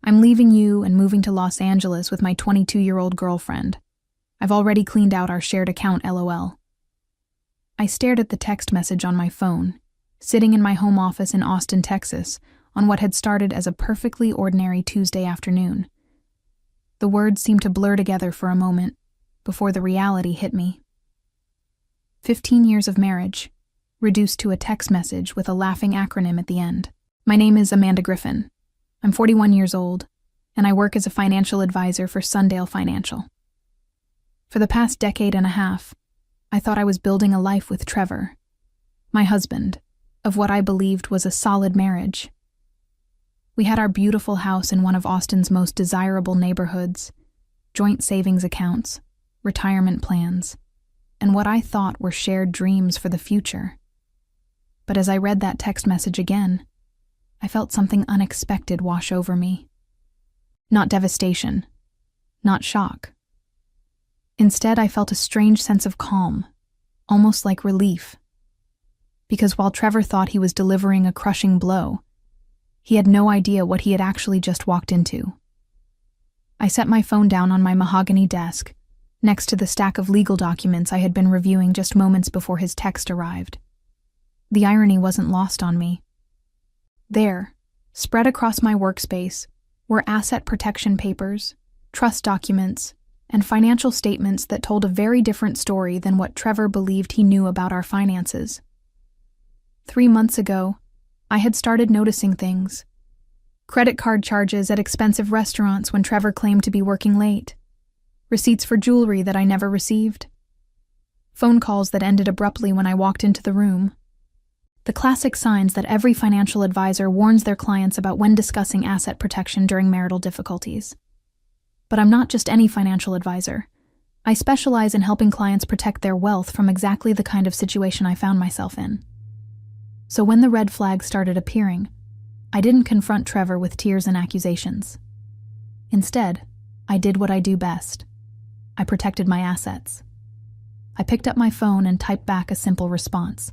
I'm leaving you and moving to Los Angeles with my 22-year-old girlfriend. I've already cleaned out our shared account, LOL. I stared at the text message on my phone, sitting in my home office in Austin, Texas, on what had started as a perfectly ordinary Tuesday afternoon. The words seemed to blur together for a moment, before the reality hit me. 15 years of marriage, reduced to a text message with a laughing acronym at the end. My name is Amanda Griffin. I'm 41 years old, and I work as a financial advisor for Sundale Financial. For the past decade and a half, I thought I was building a life with Trevor, my husband, of what I believed was a solid marriage. We had our beautiful house in one of Austin's most desirable neighborhoods, joint savings accounts, retirement plans, and what I thought were shared dreams for the future. But as I read that text message again, I felt something unexpected wash over me. Not devastation, not shock. Instead, I felt a strange sense of calm, almost like relief. Because while Trevor thought he was delivering a crushing blow, he had no idea what he had actually just walked into. I set my phone down on my mahogany desk, next to the stack of legal documents I had been reviewing just moments before his text arrived. The irony wasn't lost on me. There, spread across my workspace, were asset protection papers, trust documents, and financial statements that told a very different story than what Trevor believed he knew about our finances. 3 months ago, I had started noticing things. Credit card charges at expensive restaurants when Trevor claimed to be working late. Receipts for jewelry that I never received. Phone calls that ended abruptly when I walked into the room. The classic signs that every financial advisor warns their clients about when discussing asset protection during marital difficulties. But I'm not just any financial advisor. I specialize in helping clients protect their wealth from exactly the kind of situation I found myself in. So when the red flags started appearing, I didn't confront Trevor with tears and accusations. Instead, I did what I do best. I protected my assets. I picked up my phone and typed back a simple response.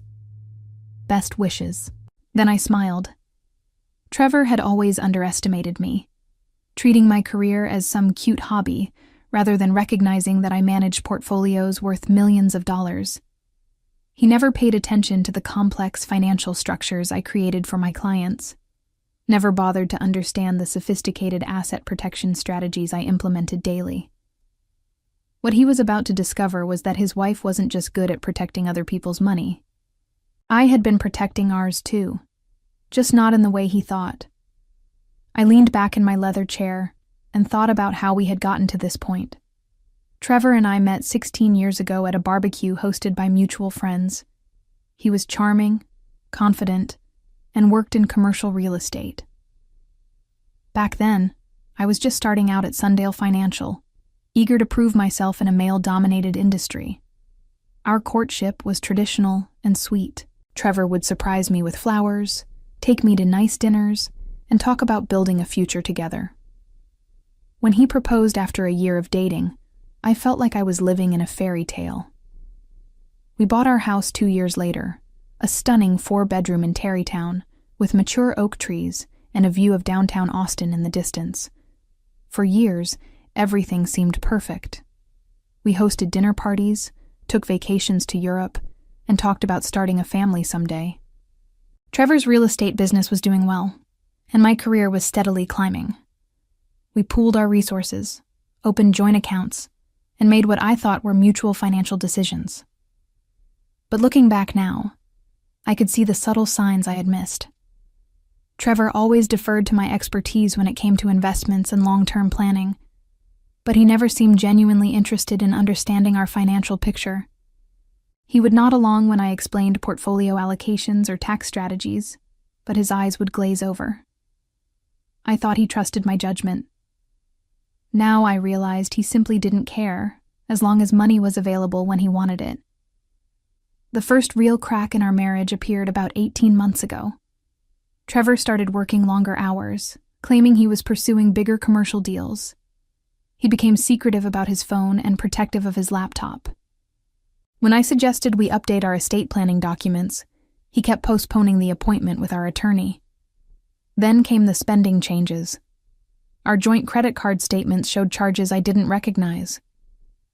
Best wishes. Then I smiled. Trevor had always underestimated me, treating my career as some cute hobby rather than recognizing that I managed portfolios worth millions of dollars. He never paid attention to the complex financial structures I created for my clients, never bothered to understand the sophisticated asset protection strategies I implemented daily. What he was about to discover was that his wife wasn't just good at protecting other people's money. I had been protecting ours too, just not in the way he thought. I leaned back in my leather chair and thought about how we had gotten to this point. Trevor and I met 16 years ago at a barbecue hosted by mutual friends. He was charming, confident, and worked in commercial real estate. Back then, I was just starting out at Sundale Financial, eager to prove myself in a male-dominated industry. Our courtship was traditional and sweet. Trevor would surprise me with flowers, take me to nice dinners, and talk about building a future together. When he proposed after a year of dating, I felt like I was living in a fairy tale. We bought our house 2 years later, a stunning 4-bedroom in Tarrytown, with mature oak trees and a view of downtown Austin in the distance. For years, everything seemed perfect. We hosted dinner parties, took vacations to Europe, and talked about starting a family someday. Trevor's real estate business was doing well, and my career was steadily climbing. We pooled our resources, opened joint accounts, and made what I thought were mutual financial decisions. But looking back now, I could see the subtle signs I had missed. Trevor always deferred to my expertise when it came to investments and long-term planning, but he never seemed genuinely interested in understanding our financial picture. He would nod along when I explained portfolio allocations or tax strategies, but his eyes would glaze over. I thought he trusted my judgment. Now I realized he simply didn't care, as long as money was available when he wanted it. The first real crack in our marriage appeared about 18 months ago. Trevor started working longer hours, claiming he was pursuing bigger commercial deals. He became secretive about his phone and protective of his laptop. When I suggested we update our estate planning documents, he kept postponing the appointment with our attorney. Then came the spending changes. Our joint credit card statements showed charges I didn't recognize.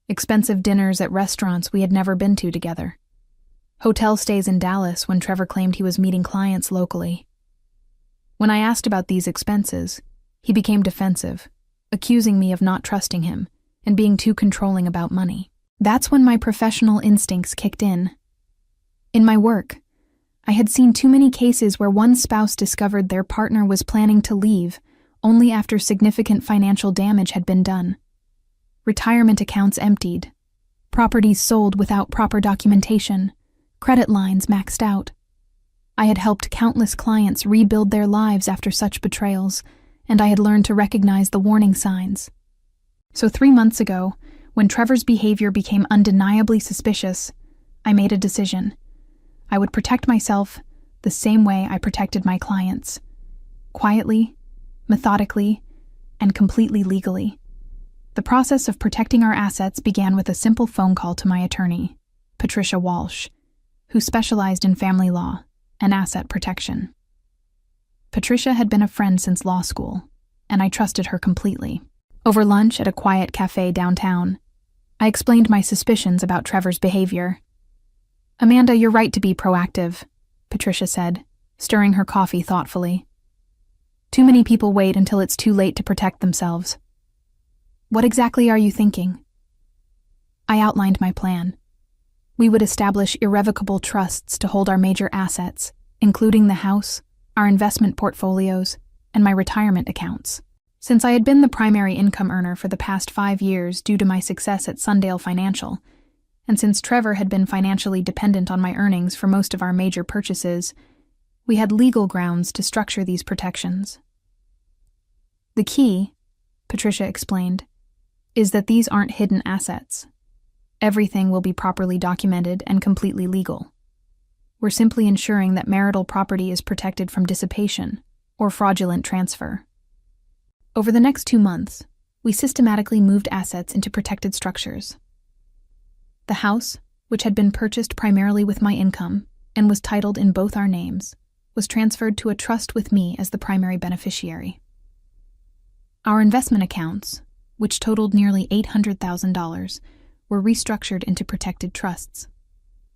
Expensive dinners at restaurants we had never been to together. Hotel stays in Dallas when Trevor claimed he was meeting clients locally. When I asked about these expenses, he became defensive, accusing me of not trusting him and being too controlling about money. That's when my professional instincts kicked in. In my work, I had seen too many cases where one spouse discovered their partner was planning to leave only after significant financial damage had been done. Retirement accounts emptied, properties sold without proper documentation, credit lines maxed out. I had helped countless clients rebuild their lives after such betrayals, and I had learned to recognize the warning signs. So 3 months ago, when Trevor's behavior became undeniably suspicious, I made a decision. I would protect myself the same way I protected my clients. Quietly, methodically, and completely legally. The process of protecting our assets began with a simple phone call to my attorney, Patricia Walsh, who specialized in family law and asset protection. Patricia had been a friend since law school, and I trusted her completely. Over lunch at a quiet cafe downtown, I explained my suspicions about Trevor's behavior. "Amanda, you're right to be proactive," Patricia said, stirring her coffee thoughtfully. "Too many people wait until it's too late to protect themselves." "What exactly are you thinking?" I outlined my plan. We would establish irrevocable trusts to hold our major assets, including the house, our investment portfolios, and my retirement accounts. Since I had been the primary income earner for the past 5 years due to my success at Sundale Financial, and since Trevor had been financially dependent on my earnings for most of our major purchases, we had legal grounds to structure these protections. The key, Patricia explained, is that these aren't hidden assets. Everything will be properly documented and completely legal. We're simply ensuring that marital property is protected from dissipation or fraudulent transfer. Over the next 2 months, we systematically moved assets into protected structures. The house, which had been purchased primarily with my income and was titled in both our names, was transferred to a trust with me as the primary beneficiary. Our investment accounts, which totaled nearly $800,000, were restructured into protected trusts.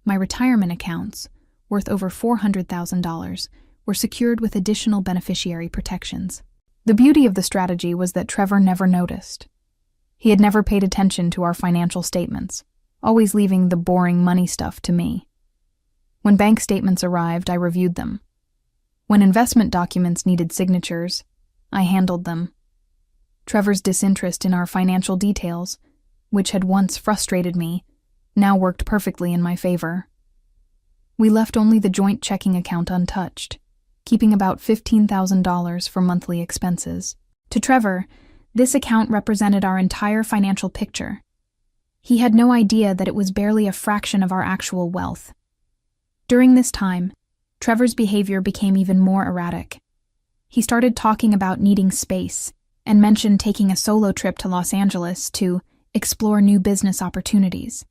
My retirement accounts, worth over $400,000, were secured with additional beneficiary protections. The beauty of the strategy was that Trevor never noticed. He had never paid attention to our financial statements, always leaving the boring money stuff to me. When bank statements arrived, I reviewed them. When investment documents needed signatures, I handled them. Trevor's disinterest in our financial details, which had once frustrated me, now worked perfectly in my favor. We left only the joint checking account untouched, keeping about $15,000 for monthly expenses. To Trevor, this account represented our entire financial picture. He had no idea that it was barely a fraction of our actual wealth. During this time, Trevor's behavior became even more erratic. He started talking about needing space and mentioned taking a solo trip to Los Angeles to explore new business opportunities.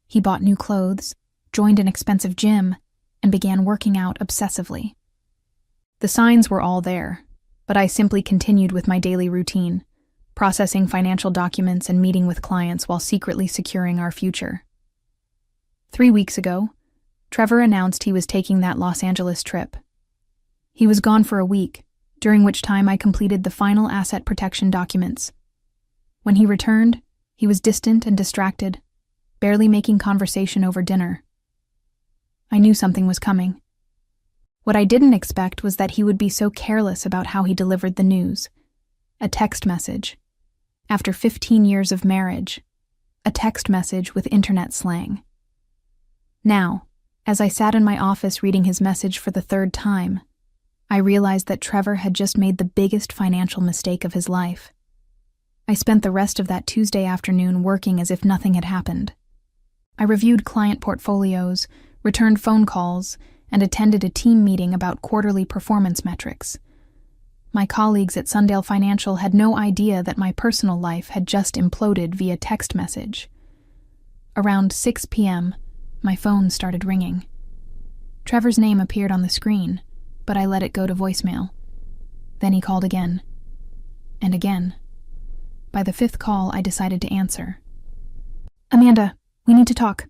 He bought new clothes, joined an expensive gym, and began working out obsessively. The signs were all there, but I simply continued with my daily routine, processing financial documents and meeting with clients while secretly securing our future. 3 weeks ago, Trevor announced he was taking that Los Angeles trip. He was gone for a week, during which time I completed the final asset protection documents. When he returned, he was distant and distracted, barely making conversation over dinner. I knew something was coming. What I didn't expect was that he would be so careless about how he delivered the news. A text message. After 15 years of marriage, a text message with internet slang. Now, as I sat in my office reading his message for the 3rd time, I realized that Trevor had just made the biggest financial mistake of his life. I spent the rest of that Tuesday afternoon working as if nothing had happened. I reviewed client portfolios, returned phone calls, and attended a team meeting about quarterly performance metrics. My colleagues at Sundale Financial had no idea that my personal life had just imploded via text message. Around 6 p.m., my phone started ringing. Trevor's name appeared on the screen, but I let it go to voicemail. Then he called again. and again. By the fifth call, I decided to answer. "Amanda, we need to talk."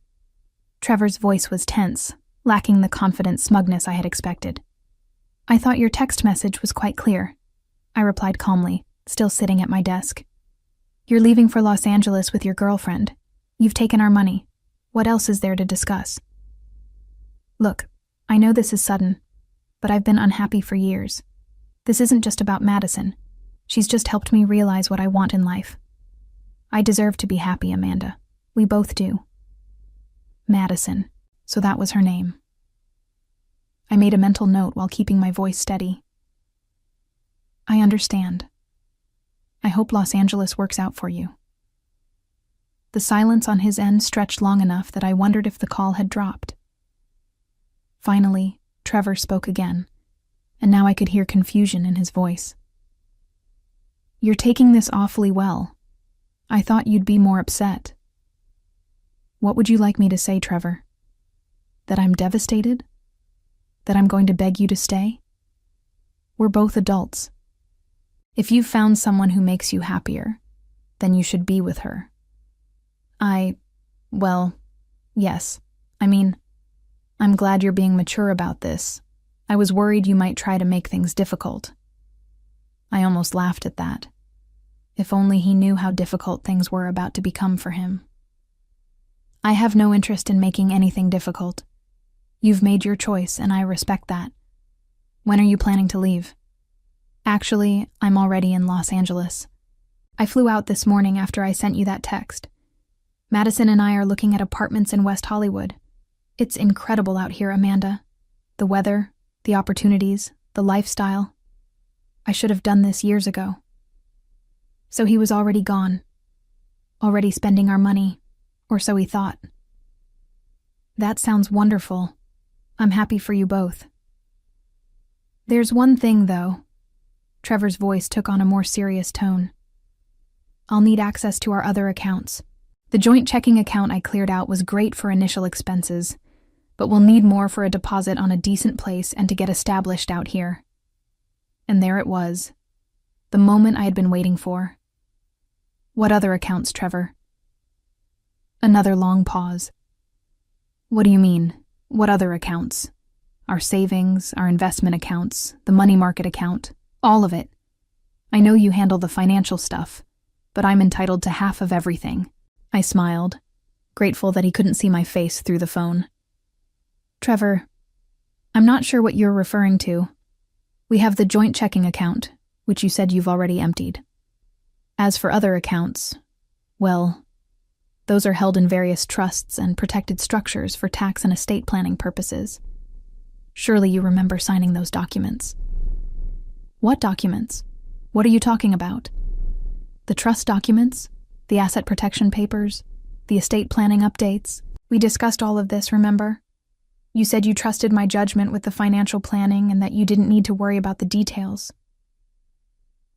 Trevor's voice was tense, lacking the confident smugness I had expected. "I thought your text message was quite clear," I replied calmly, still sitting at my desk. "You're leaving for Los Angeles with your girlfriend. You've taken our money. What else is there to discuss?" "Look, I know this is sudden, but I've been unhappy for years. This isn't just about Madison. She's just helped me realize what I want in life. I deserve to be happy, Amanda. We both do." Madison, so that was her name. I made a mental note while keeping my voice steady. "I understand. I hope Los Angeles works out for you." The silence on his end stretched long enough that I wondered if the call had dropped. Finally, Trevor spoke again, and now I could hear confusion in his voice. "You're taking this awfully well. I thought you'd be more upset." "What would you like me to say, Trevor? That I'm devastated? That I'm going to beg you to stay? We're both adults. If you've found someone who makes you happier, then you should be with her." Well, yes. I'm glad you're being mature about this. I was worried you might try to make things difficult. I almost laughed at that. If only he knew how difficult things were about to become for him. "I have no interest in making anything difficult. You've made your choice, and I respect that. When are you planning to leave?" "Actually, I'm already in Los Angeles. I flew out this morning after I sent you that text. Madison and I are looking at apartments in West Hollywood. It's incredible out here, Amanda. The weather, the opportunities, the lifestyle. I should have done this years ago." So he was already gone. Already spending our money, or so he thought. "That sounds wonderful. I'm happy for you both." "There's one thing, though." Trevor's voice took on a more serious tone. "I'll need access to our other accounts. The joint checking account I cleared out was great for initial expenses, but we'll need more for a deposit on a decent place and to get established out here." And there it was, the moment I had been waiting for. "What other accounts, Trevor?" Another long pause. "What do you mean, what other accounts?" "Our savings, our investment accounts, the money market account, all of it. I know you handle the financial stuff, but I'm entitled to half of everything." I smiled, grateful that he couldn't see my face through the phone. "Trevor, I'm not sure what you're referring to. We have the joint checking account, which you said you've already emptied. As for other accounts, well, those are held in various trusts and protected structures for tax and estate planning purposes. Surely you remember signing those documents." "What documents? What are you talking about?" "The trust documents, the asset protection papers, the estate planning updates. We discussed all of this, remember? You said you trusted my judgment with the financial planning and that you didn't need to worry about the details."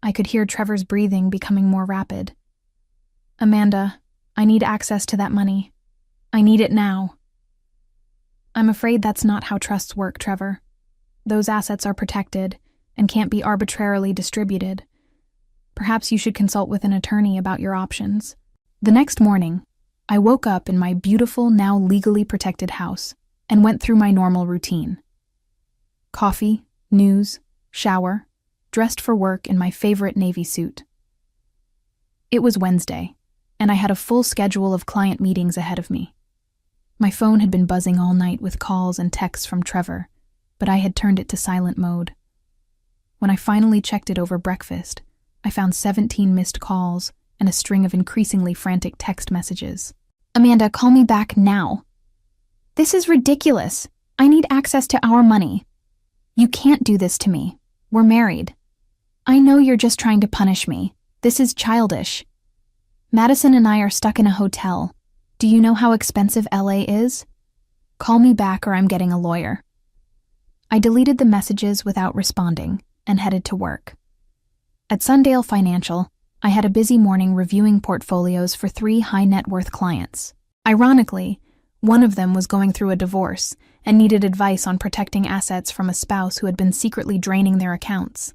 I could hear Trevor's breathing becoming more rapid. "Amanda, I need access to that money. I need it now." "I'm afraid that's not how trusts work, Trevor. Those assets are protected and can't be arbitrarily distributed. Perhaps you should consult with an attorney about your options." The next morning, I woke up in my beautiful, now legally protected house and went through my normal routine. Coffee, news, shower, dressed for work in my favorite navy suit. It was Wednesday, and I had a full schedule of client meetings ahead of me. My phone had been buzzing all night with calls and texts from Trevor, but I had turned it to silent mode. When I finally checked it over breakfast, I found 17 missed calls and a string of increasingly frantic text messages. "Amanda, call me back now. This is ridiculous. I need access to our money. You can't do this to me. We're married. I know you're just trying to punish me. This is childish. Madison and I are stuck in a hotel. Do you know how expensive LA is? Call me back or I'm getting a lawyer." I deleted the messages without responding and headed to work. At Sundale Financial, I had a busy morning reviewing portfolios for 3 high-net-worth clients. Ironically, one of them was going through a divorce and needed advice on protecting assets from a spouse who had been secretly draining their accounts.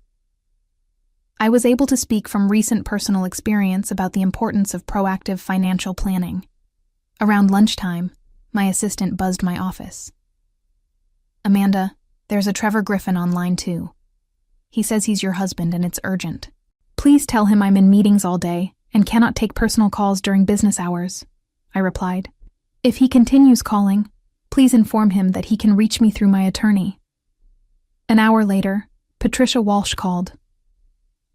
I was able to speak from recent personal experience about the importance of proactive financial planning. Around lunchtime, my assistant buzzed my office. "Amanda, there's a Trevor Griffin on line 2. He says he's your husband and it's urgent. Please tell him I'm in meetings all day and cannot take personal calls during business hours," I replied. "If he continues calling, please inform him that he can reach me through my attorney." An hour later, Patricia Walsh called.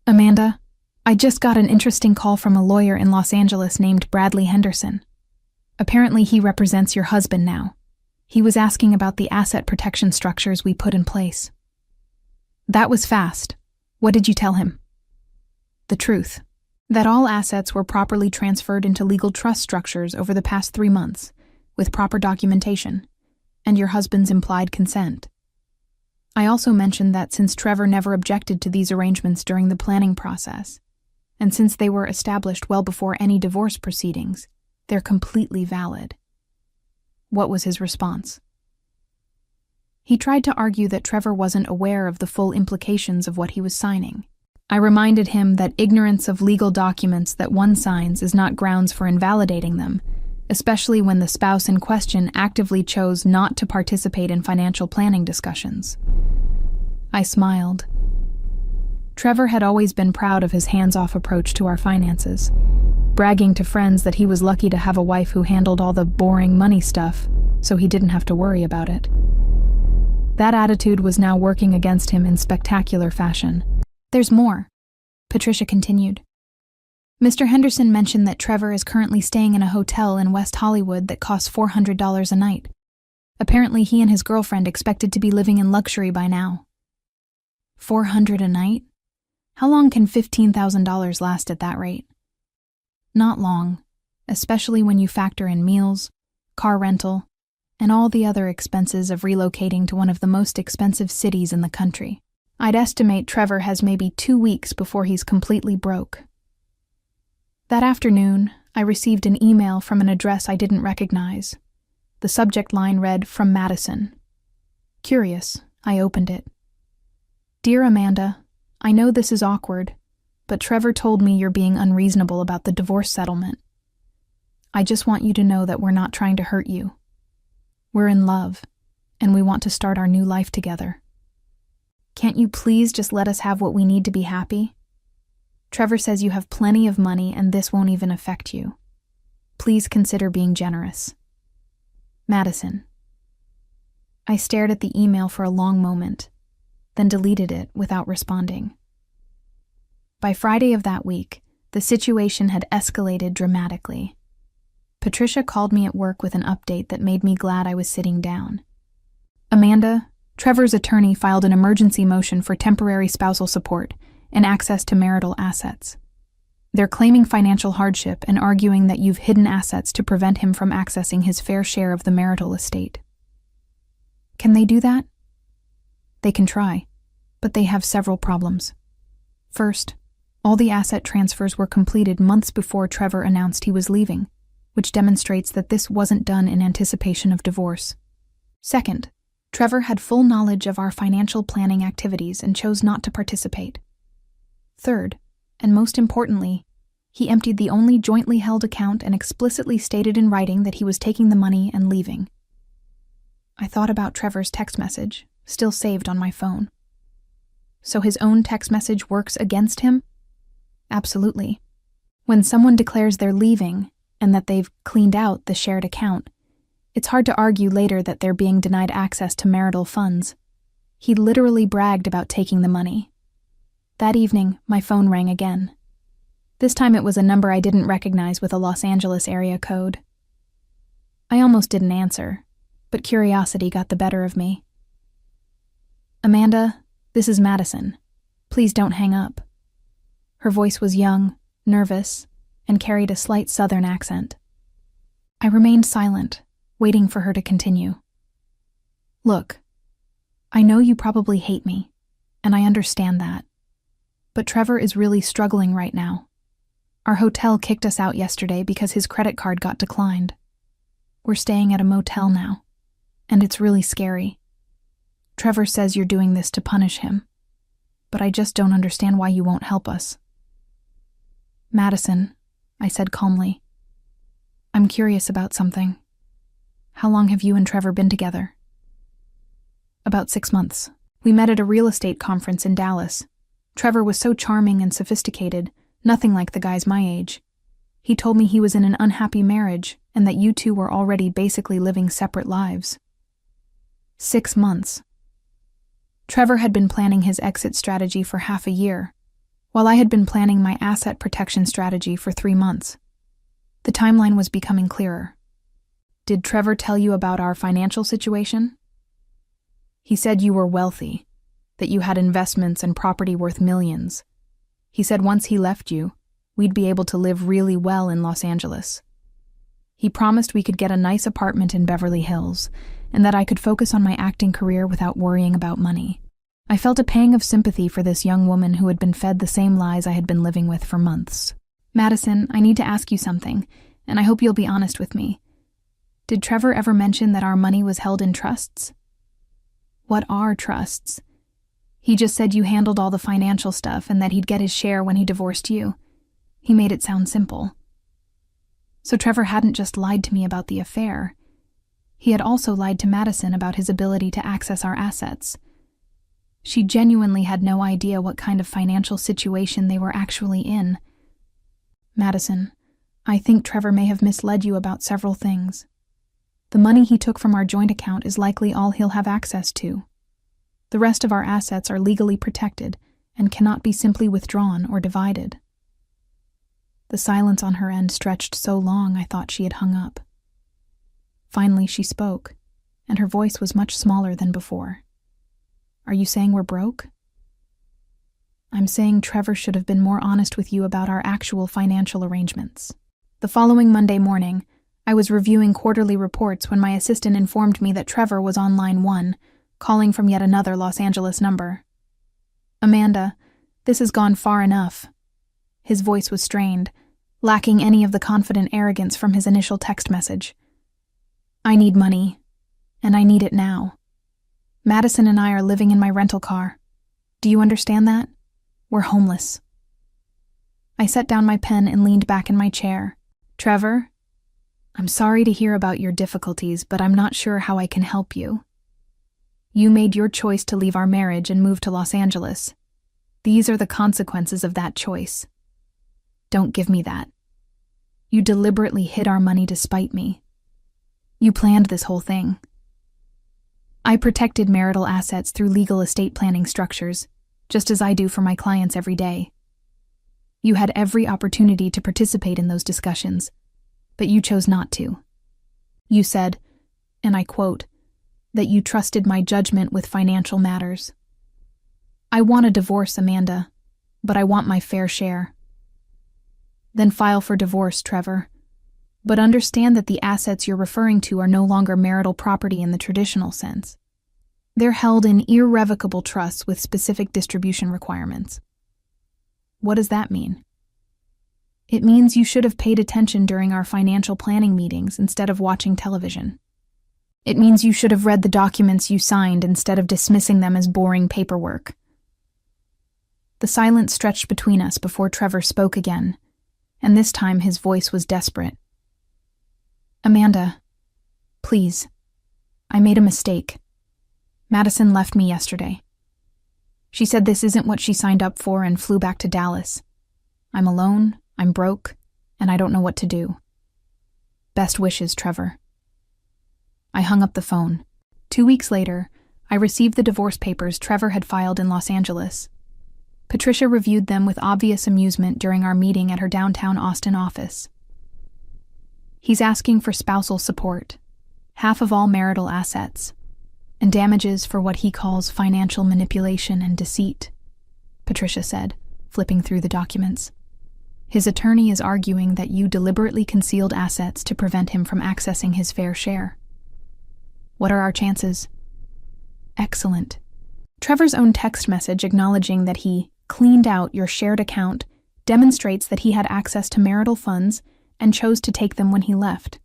"Amanda, I just got an interesting call from a lawyer in Los Angeles named Bradley Henderson. Apparently he represents your husband now. He was asking about the asset protection structures we put in place." "That was fast. What did you tell him?" "The truth. That all assets were properly transferred into legal trust structures over the past 3 months, with proper documentation, and your husband's implied consent. I also mentioned that since Trevor never objected to these arrangements during the planning process, and since they were established well before any divorce proceedings, they're completely valid." What was his response? He tried to argue that Trevor wasn't aware of the full implications of what he was signing. I reminded him that ignorance of legal documents that one signs is not grounds for invalidating them, especially when the spouse in question actively chose not to participate in financial planning discussions. I smiled. Trevor had always been proud of his hands-off approach to our finances, bragging to friends that he was lucky to have a wife who handled all the boring money stuff, so he didn't have to worry about it. That attitude was now working against him in spectacular fashion. "There's more," Patricia continued. "Mr. Henderson mentioned that Trevor is currently staying in a hotel in West Hollywood that costs $400 a night. Apparently he and his girlfriend expected to be living in luxury by now." $400 a night? How long can $15,000 last at that rate? Not long, especially when you factor in meals, car rental, and all the other expenses of relocating to one of the most expensive cities in the country. I'd estimate Trevor has maybe 2 weeks before he's completely broke. That afternoon, I received an email from an address I didn't recognize. The subject line read, "From Madison." Curious, I opened it. "Dear Amanda, I know this is awkward, but Trevor told me you're being unreasonable about the divorce settlement. I just want you to know that we're not trying to hurt you. We're in love, and we want to start our new life together. Can't you please just let us have what we need to be happy? Trevor says you have plenty of money and this won't even affect you. Please consider being generous. Madison." I stared at the email for a long moment, then deleted it without responding. By Friday of that week, the situation had escalated dramatically. Patricia called me at work with an update that made me glad I was sitting down. "Amanda, Trevor's attorney filed an emergency motion for temporary spousal support and access to marital assets. They're claiming financial hardship and arguing that you've hidden assets to prevent him from accessing his fair share of the marital estate." "Can they do that?" "They can try, but they have several problems. First, all the asset transfers were completed months before Trevor announced he was leaving, which demonstrates that this wasn't done in anticipation of divorce. Second, Trevor had full knowledge of our financial planning activities and chose not to participate. Third, and most importantly, he emptied the only jointly held account and explicitly stated in writing that he was taking the money and leaving." I thought about Trevor's text message, still saved on my phone. So his own text message works against him? Absolutely. When someone declares they're leaving and that they've cleaned out the shared account, it's hard to argue later that they're being denied access to marital funds. He literally bragged about taking the money. That evening, my phone rang again. This time it was a number I didn't recognize with a Los Angeles area code. I almost didn't answer, but curiosity got the better of me. "Amanda, this is Madison. Please don't hang up." Her voice was young, nervous, and carried a slight southern accent. I remained silent, waiting for her to continue. "Look, I know you probably hate me, and I understand that. But Trevor is really struggling right now. Our hotel kicked us out yesterday because his credit card got declined. We're staying at a motel now, and it's really scary. Trevor says you're doing this to punish him. but I just don't understand why you won't help us." "Madison," I said calmly, "I'm curious about something. How long have you and Trevor been together?" "About 6 months. We met at a real estate conference in Dallas. Trevor was so charming and sophisticated, nothing like the guys my age. He told me he was in an unhappy marriage and that you two were already basically living separate lives." 6 months. Trevor had been planning his exit strategy for half a year, while I had been planning my asset protection strategy for 3 months. The timeline was becoming clearer. "Did Trevor tell you about our financial situation?" "He said you were wealthy, that you had investments and property worth millions. He said once he left you, we'd be able to live really well in Los Angeles. He promised we could get a nice apartment in Beverly Hills, and that I could focus on my acting career without worrying about money." I felt a pang of sympathy for this young woman who had been fed the same lies I had been living with for months. "Madison, I need to ask you something, and I hope you'll be honest with me. Did Trevor ever mention that our money was held in trusts?" "What are trusts?" "He just said you handled all the financial stuff and that he'd get his share when he divorced you. He made it sound simple." So Trevor hadn't just lied to me about the affair. He had also lied to Madison about his ability to access our assets. She genuinely had no idea what kind of financial situation they were actually in. "Madison, I think Trevor may have misled you about several things. The money he took from our joint account is likely all he'll have access to. The rest of our assets are legally protected and cannot be simply withdrawn or divided." The silence on her end stretched so long I thought she had hung up. Finally she spoke, and her voice was much smaller than before. "Are you saying we're broke?" "I'm saying Trevor should have been more honest with you about our actual financial arrangements." The following Monday morning, I was reviewing quarterly reports when my assistant informed me that Trevor was on line 1, calling from yet another Los Angeles number. "Amanda, this has gone far enough." His voice was strained, lacking any of the confident arrogance from his initial text message. "I need money, and I need it now. Madison and I are living in my rental car. Do you understand that? We're homeless." I set down my pen and leaned back in my chair. "Trevor, I'm sorry to hear about your difficulties, but I'm not sure how I can help you. You made your choice to leave our marriage and move to Los Angeles. These are the consequences of that choice. Don't give me that. You deliberately hid our money to spite me. You planned this whole thing. I protected marital assets through legal estate planning structures, just as I do for my clients every day. You had every opportunity to participate in those discussions, but you chose not to. You said, and I quote, that you trusted my judgment with financial matters. I want a divorce, Amanda, but I want my fair share. Then file for divorce, Trevor. But understand that the assets you're referring to are no longer marital property in the traditional sense. They're held in irrevocable trusts with specific distribution requirements. What does that mean? It means you should have paid attention during our financial planning meetings instead of watching television. It means you should have read the documents you signed instead of dismissing them as boring paperwork. The silence stretched between us before Trevor spoke again, and this time his voice was desperate. Amanda, please. I made a mistake. Madison left me yesterday. She said this isn't what she signed up for and flew back to Dallas. I'm alone, I'm broke, and I don't know what to do. Best wishes, Trevor. I hung up the phone. 2 weeks later, I received the divorce papers Trevor had filed in Los Angeles. Patricia reviewed them with obvious amusement during our meeting at her downtown Austin office. He's asking for spousal support, half of all marital assets, and damages for what he calls financial manipulation and deceit, Patricia said, flipping through the documents. His attorney is arguing that you deliberately concealed assets to prevent him from accessing his fair share. What are our chances? Excellent. Trevor's own text message acknowledging that he cleaned out your shared account demonstrates that he had access to marital funds and chose to take them when he left.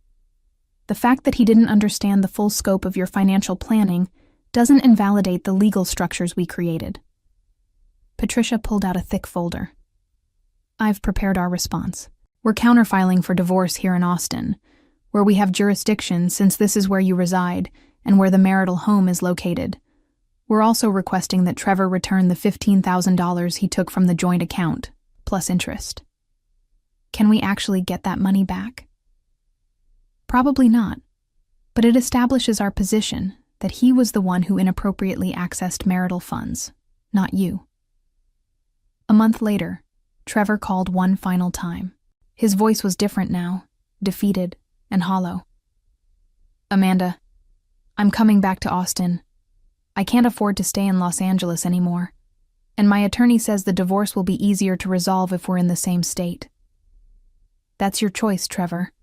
The fact that he didn't understand the full scope of your financial planning doesn't invalidate the legal structures we created. Patricia pulled out a thick folder. I've prepared our response. We're counterfiling for divorce here in Austin, where we have jurisdiction since this is where you reside and where the marital home is located. We're also requesting that Trevor return the $15,000 he took from the joint account, plus interest. Can we actually get that money back? Probably not, but it establishes our position that he was the one who inappropriately accessed marital funds, not you. A month later, Trevor called one final time. His voice was different now, defeated and hollow. Amanda, I'm coming back to Austin. I can't afford to stay in Los Angeles anymore, and my attorney says the divorce will be easier to resolve if we're in the same state. That's your choice, Trevor.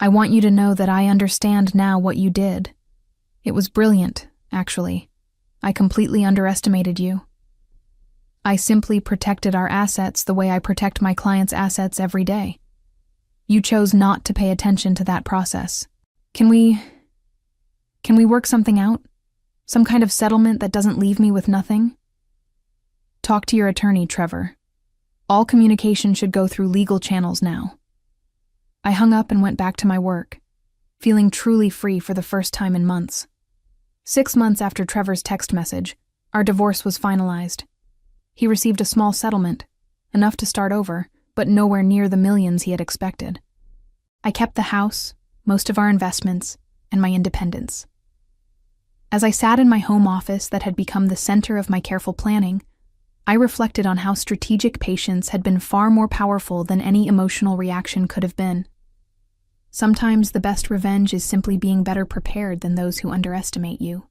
I want you to know that I understand now what you did. It was brilliant, actually. I completely underestimated you. I simply protected our assets the way I protect my clients' assets every day. You chose not to pay attention to that process. Can we work something out? Some kind of settlement that doesn't leave me with nothing? Talk to your attorney, Trevor. All communication should go through legal channels now. I hung up and went back to my work, feeling truly free for the first time in months. 6 months after Trevor's text message, our divorce was finalized. He received a small settlement, enough to start over, but nowhere near the millions he had expected. I kept the house, most of our investments, and my independence. As I sat in my home office that had become the center of my careful planning, I reflected on how strategic patience had been far more powerful than any emotional reaction could have been. Sometimes the best revenge is simply being better prepared than those who underestimate you.